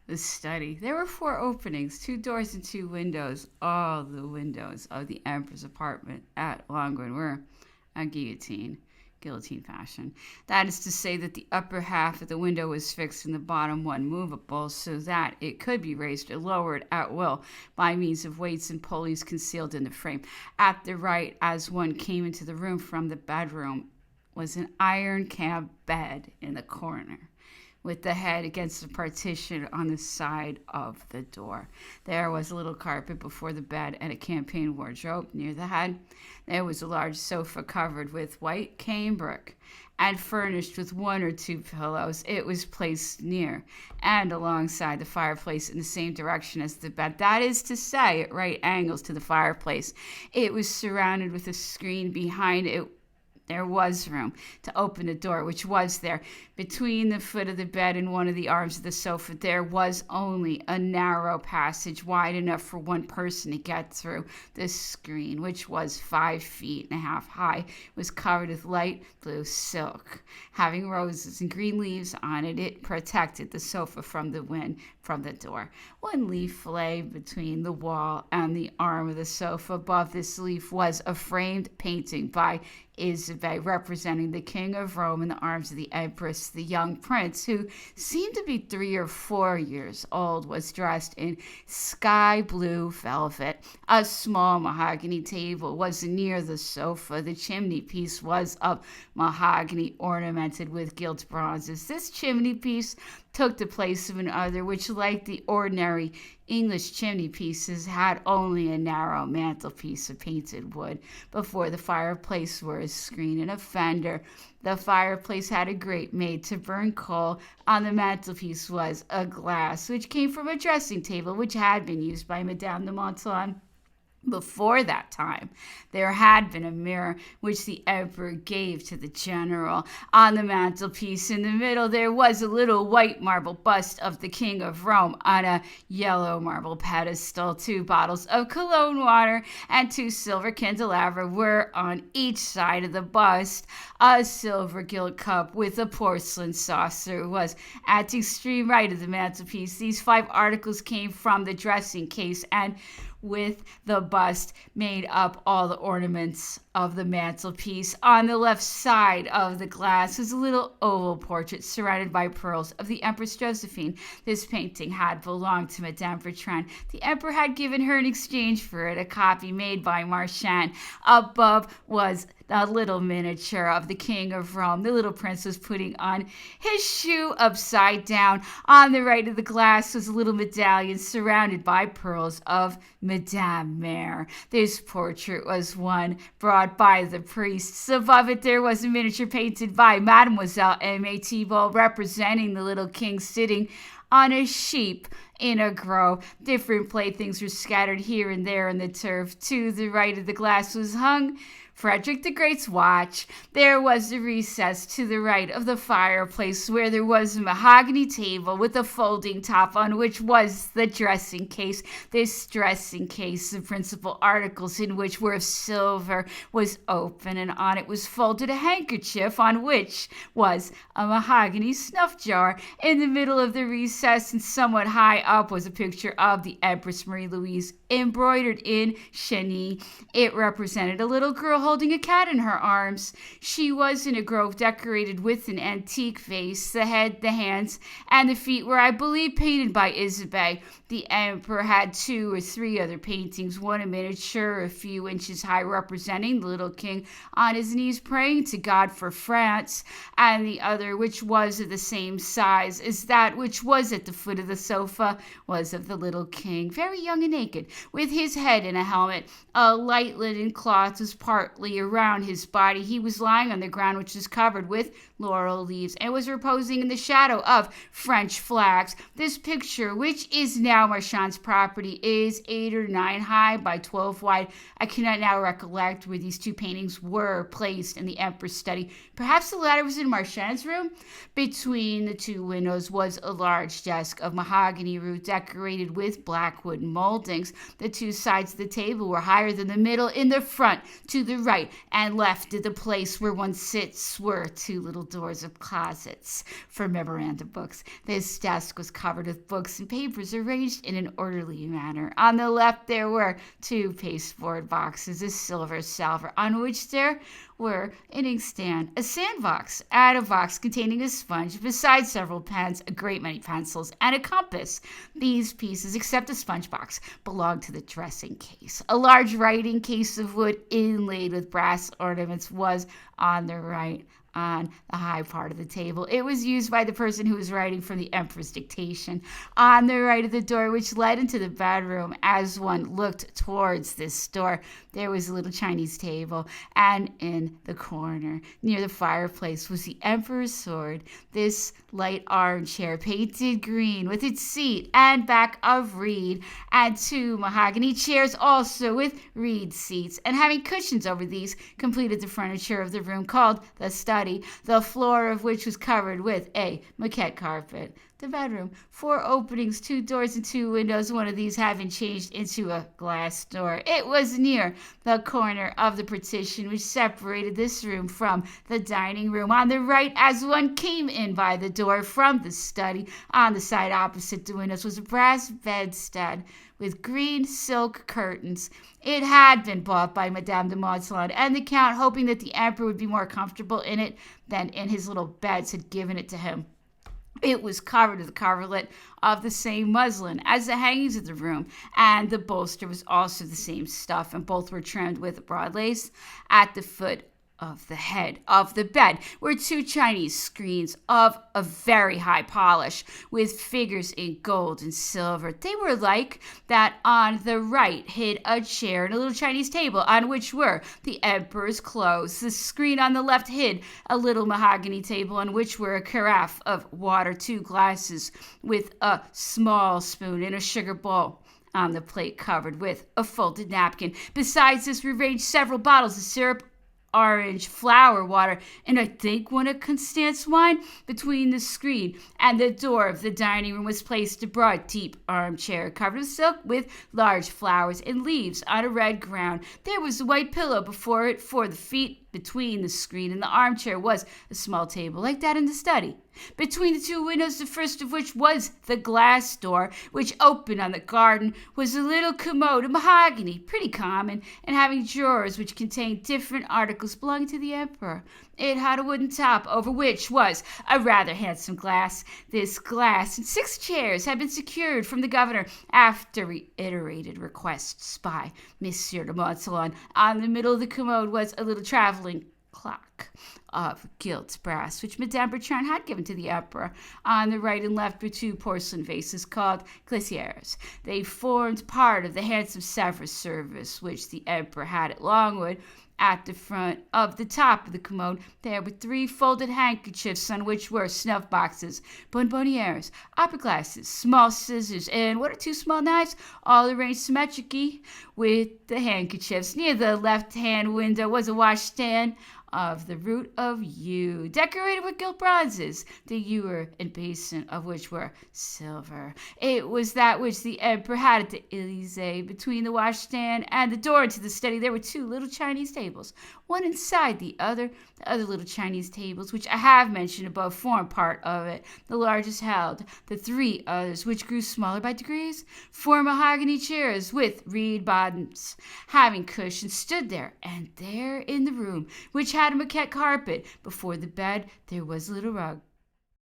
the study. There were 4 openings, 2 doors and 2 windows. All the windows of the emperor's apartment at Longwood were a guillotine fashion. That is to say that the upper half of the window was fixed and the bottom one movable so that it could be raised or lowered at will by means of weights and pulleys concealed in the frame. At the right, as one came into the room from the bedroom, was an iron camp bed in the corner, with the head against the partition on the side of the door. There was a little carpet before the bed and a campaign wardrobe near the head. There was a large sofa covered with white cambric and furnished with 1 or 2 pillows. It was placed near and alongside the fireplace in the same direction as the bed. That is to say, at right angles to the fireplace. It was surrounded with a screen. Behind it there was room to open the door, which was there. Between the foot of the bed and one of the arms of the sofa, there was only a narrow passage wide enough for one person to get through. The screen, which was 5.5 feet high, was covered with light blue silk, having roses and green leaves on it. It protected the sofa from the wind from the door. One leaf lay between the wall and the arm of the sofa. Above this leaf was a framed painting by Isabel representing the King of Rome in the arms of the Empress. The young prince, who seemed to be 3 or 4 years old, was dressed in sky blue velvet. A small mahogany table was near the sofa. The chimney piece was of mahogany ornamented with gilt bronzes. This chimney piece took the place of another, which, like the ordinary English chimney pieces, had only a narrow mantelpiece of painted wood. Before the fireplace were a screen and a fender. The fireplace had a grate made to burn coal. On the mantelpiece was a glass, which came from a dressing table, which had been used by Madame de Maintenon. Before that time, there had been a mirror which the emperor gave to the general. On the mantelpiece in the middle, there was a little white marble bust of the King of Rome on a yellow marble pedestal. 2 bottles of cologne water and 2 silver candelabra were on each side of the bust. A silver gilt cup with a porcelain saucer was at the extreme right of the mantelpiece. These 5 articles came from the dressing case, and with the bust made up all the ornaments of the mantelpiece. On the left side of the glass was a little oval portrait surrounded by pearls of the Empress Josephine. This painting had belonged to Madame Bertrand. The emperor had given her in exchange for it a copy made by Marchand. Above was a little miniature of the King of Rome. The little prince was putting on his shoe upside down. On the right of the glass was a little medallion surrounded by pearls of Madame Mère. This portrait was one brought by the priests. Above it there was a miniature painted by Mademoiselle M.A. Thibault representing the little king sitting on a sheep in a grove. Different playthings were scattered here and there in the turf. To the right of the glass was hung Frederick the Great's watch. There was a recess to the right of the fireplace where there was a mahogany table with a folding top on which was the dressing case. This dressing case, the principal articles in which were of silver, was open, and on it was folded a handkerchief on which was a mahogany snuff jar. In the middle of the recess and somewhat high up was a picture of the Empress Marie Louise embroidered in chenille. It represented a little girl holding a cat in her arms. She was in a grove decorated with an antique vase. The head, the hands, and the feet were, I believe, painted by Isabel. The emperor had 2 or 3 other paintings, one a miniature a few inches high representing the little king on his knees praying to God for France, and the other, which was of the same size as that which was at the foot of the sofa, was of the little king, very young and naked, with his head in a helmet. A light linen cloth was partly around his body. He was lying on the ground, which was covered with laurel leaves, and was reposing in the shadow of French flags. This picture, which is now Marchand's property, is 8 or 9 high by 12 wide. I cannot now recollect where these 2 paintings were placed in the emperor's study. Perhaps the latter was in Marchand's room. Between the 2 windows was a large desk of mahogany root decorated with black wooden moldings. The 2 sides of the table were higher than the middle. In the front, to the right and left of the place where one sits were two little doors of closets for memorandum books. This desk was covered with books and papers arranged in an orderly manner. On the left there were two pasteboard boxes, a silver salver, on which there were an inkstand, a sandbox, and a box containing a sponge, besides several pens, a great many pencils, and a compass. These pieces, except the sponge box, belonged to the dressing case. A large writing case of wood inlaid with brass ornaments was on the right, on the high part of the table. It was used by the person who was writing from the emperor's dictation. On the right of the door, which led into the bedroom, as one looked towards this door, there was a little Chinese table, and in the corner, near the fireplace, was the emperor's sword. This light armchair, painted green, with its seat and back of reed, and two mahogany chairs also with reed seats, and having cushions over these, completed the furniture of the room called the study, the floor of which was covered with a moquette carpet. The bedroom, 4 openings, 2 doors and 2 windows, one of these having changed into a glass door. It was near the corner of the partition which separated this room from the dining room. On the right, as one came in by the door from the study, on the side opposite the windows was a brass bedstead with green silk curtains. It had been bought by Madame de Montsalon, and the Count, hoping that the Emperor would be more comfortable in it than in his little beds, had given it to him. It was covered with a coverlet of the same muslin as the hangings of the room, and the bolster was also the same stuff, and both were trimmed with broad lace. At the foot of the head of the bed were 2 Chinese screens of a very high polish, with figures in gold and silver. They were like that on the right hid a chair and a little Chinese table on which were the emperor's clothes. The screen on the left hid a little mahogany table on which were a carafe of water, 2 glasses with a small spoon, and a sugar bowl on the plate covered with a folded napkin. Besides this were ranged several bottles of syrup, orange flower water, and I think one of Constance wine. Between the screen and the door of the dining room was placed a broad, deep armchair covered with silk, with large flowers and leaves on a red ground. There was a white pillow before it for the feet. Between the screen and the armchair was a small table like that in the study. Between the 2 windows, the first of which was the glass door, which opened on the garden, was a little commode of mahogany, pretty common, and having drawers which contained different articles belonging to the emperor. It had a wooden top, over which was a rather handsome glass. This glass and 6 chairs had been secured from the governor after reiterated requests by Monsieur de Montsalon. On the middle of the commode was a little traveling clock of gilt brass, which Madame Bertrand had given to the emperor. On the right and left were 2 porcelain vases called glaciers. They formed part of the handsome Sevres service which the emperor had at Longwood. At the front of the top of the commode there were 3 folded handkerchiefs on which were snuff boxes, bonbonnieres, opera glasses, small scissors, and 1 or 2 small knives, all arranged symmetrically with the handkerchiefs. Near the left-hand window was a washstand of the root of yew, decorated with gilt bronzes, the ewer and basin of which were silver. It was that which the emperor had at the Elysee. Between the washstand and the door into the study there were 2 little Chinese tables, one inside the other. The other little Chinese tables, which I have mentioned above, formed part of it. The largest held the 3 others, which grew smaller by degrees. 4 mahogany chairs with reed bottoms, having cushions, stood there, and there in the room, which had a moquette carpet, before the bed there was a little rug